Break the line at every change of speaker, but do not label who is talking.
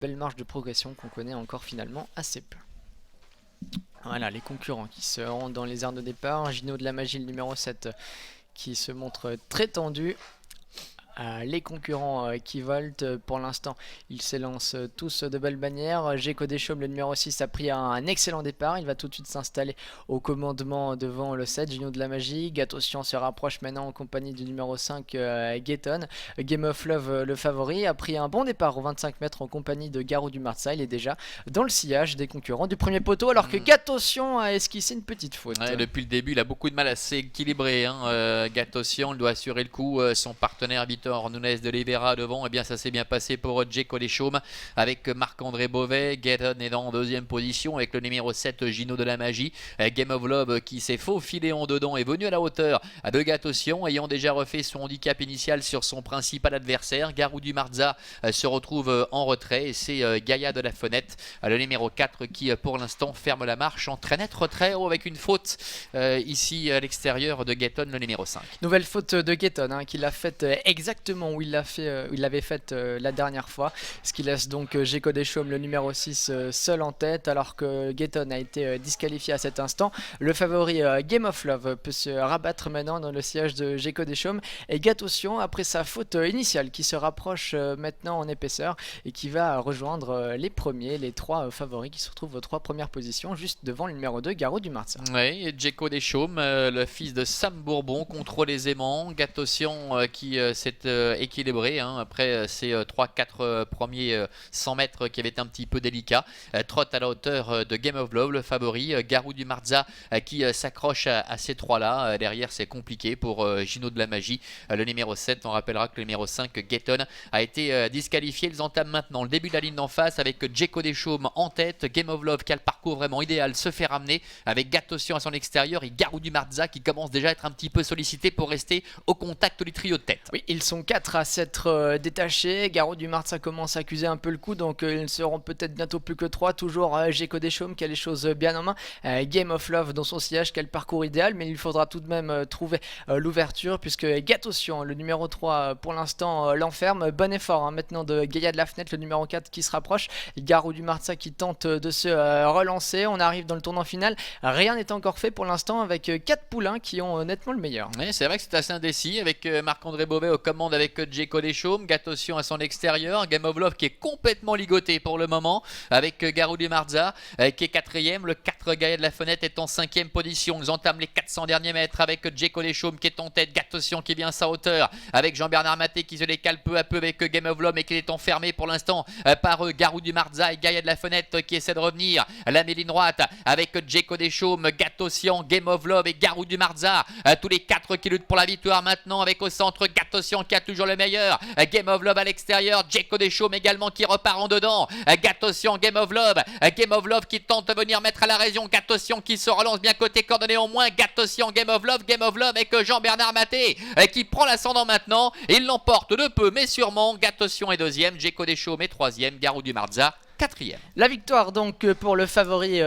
belle marge de progression qu'on connaît encore finalement assez peu. Voilà les concurrents qui se rendent dans les aires de départ. Gino de la Magie, le numéro 7, qui se montre très tendu. Les concurrents qui voltent pour l'instant, ils s'élancent tous de belles bannières. Gecko Deschaumes, le numéro 6, a pris un excellent départ. Il va tout de suite s'installer au commandement devant le 7, Gino de la Magie. Gatosian se rapproche maintenant en compagnie du numéro 5, Gaeton. Game of Love, le favori, a pris un bon départ aux 25 mètres en compagnie de Garou du Marza. Il est déjà dans le sillage des concurrents du premier poteau, alors que Gatosian a esquissé une petite faute.
Ouais, depuis le début, il a beaucoup de mal à s'équilibrer. Gatosian, il doit assurer le coup. Son partenaire Vitor Nunes de Oliveira devant, eh bien ça s'est bien passé pour Gecko Deschaumes avec Marc-André Beauvais. Gaeton est en deuxième position avec le numéro 7, Gino de la Magie. Game of Love qui s'est faufilé en dedans est venu à la hauteur de Gatosian, ayant déjà refait son handicap initial sur son principal adversaire. Garou du Marza se retrouve en retrait et c'est Gaïa de la Fenêtre, le numéro 4, qui pour l'instant ferme la marche en très net retrait avec une faute ici à l'extérieur de Gaeton, le numéro 5.
Nouvelle faute de Gaeton qu'il a faite exactement où il l'avait faite la dernière fois, ce qui laisse donc Gecko Deschaumes, le numéro 6, seul en tête, alors que Gaeton a été disqualifié à cet instant. Le favori Game of Love peut se rabattre maintenant dans le sillage de Gecko Deschaumes, et Gatosian, après sa faute initiale, qui se rapproche maintenant en épaisseur et qui va rejoindre les trois favoris qui se retrouvent aux 3 premières positions, juste devant le numéro 2, Garou du Marza.
Oui, et Gecko Deschaumes, le fils de Sam Bourbon, contrôle aisément. Gatosian qui s'est équilibré après ces 3-4 premiers 100 mètres qui avaient été un petit peu délicats. Trotte à la hauteur de Game of Love, le favori. Garou du Marza qui s'accroche à ces trois-là. Derrière, c'est compliqué pour Gino de la Magie, le numéro 7. On rappellera que le numéro 5, Gaeton, a été disqualifié. Ils entament maintenant le début de la ligne d'en face avec Gecko Deschaumes en tête. Game of Love qui a le parcours vraiment idéal se fait ramener avec Gatosian à son extérieur et Garou du Marza qui commence déjà à être un petit peu sollicité pour rester au contact du trio de tête.
Oui, ils sont 4 à s'être détachés. Garou du Marza commence à accuser un peu le coup, donc ils seront peut-être bientôt plus que 3. Toujours Gecko Deschaumes qui a les choses bien en main. Game of Love dans son sillage qui a le parcours idéal, mais il faudra tout de même trouver l'ouverture, puisque Gatosian, le numéro 3, pour l'instant l'enferme. Bon effort maintenant de Gaïa de la Fenêtre, le numéro 4, qui se rapproche. Garou du Marza qui tente de se relancer. On arrive dans le tournant final. Rien n'est encore fait pour l'instant, avec 4 poulains qui ont nettement le meilleur.
Oui, c'est vrai que c'est assez indécis avec Marc-André Beauvais aux commandes avec Gecko Deschaumes, Gatosian à son extérieur, Game of Love qui est complètement ligoté pour le moment avec Garou du Marza qui est 4ème, le 4 Gaïa de la Fenêtre est en 5ème position. Ils entament les 400 derniers mètres avec Gecko Deschaumes qui est en tête, Gatosian qui vient à sa hauteur avec Jean-Bernard Maté qui se décale peu à peu avec Game of Love et qui est enfermé pour l'instant par Garou du Marza et Gaïa de la Fenêtre qui essaie de revenir. La ligne droite avec Gecko Deschaumes, Gatosian, Game of Love et Garou du Marza, tous les 4 qui luttent pour la victoire maintenant avec au centre Gatosian qui a toujours le meilleur, Game of Love à l'extérieur, Gecko Deschaumes également qui repart en dedans, Gatosian, Game of Love qui tente de venir mettre à la raison, Gatosian qui se relance bien côté coordonné au moins, Gatosian, Game of Love avec Jean-Bernard Maté qui prend l'ascendant maintenant, il l'emporte de peu mais sûrement. Gatosian est 2ème, Gecko Deschaumes est 3ème, Garou du Marza 4ème.
La victoire donc pour le favori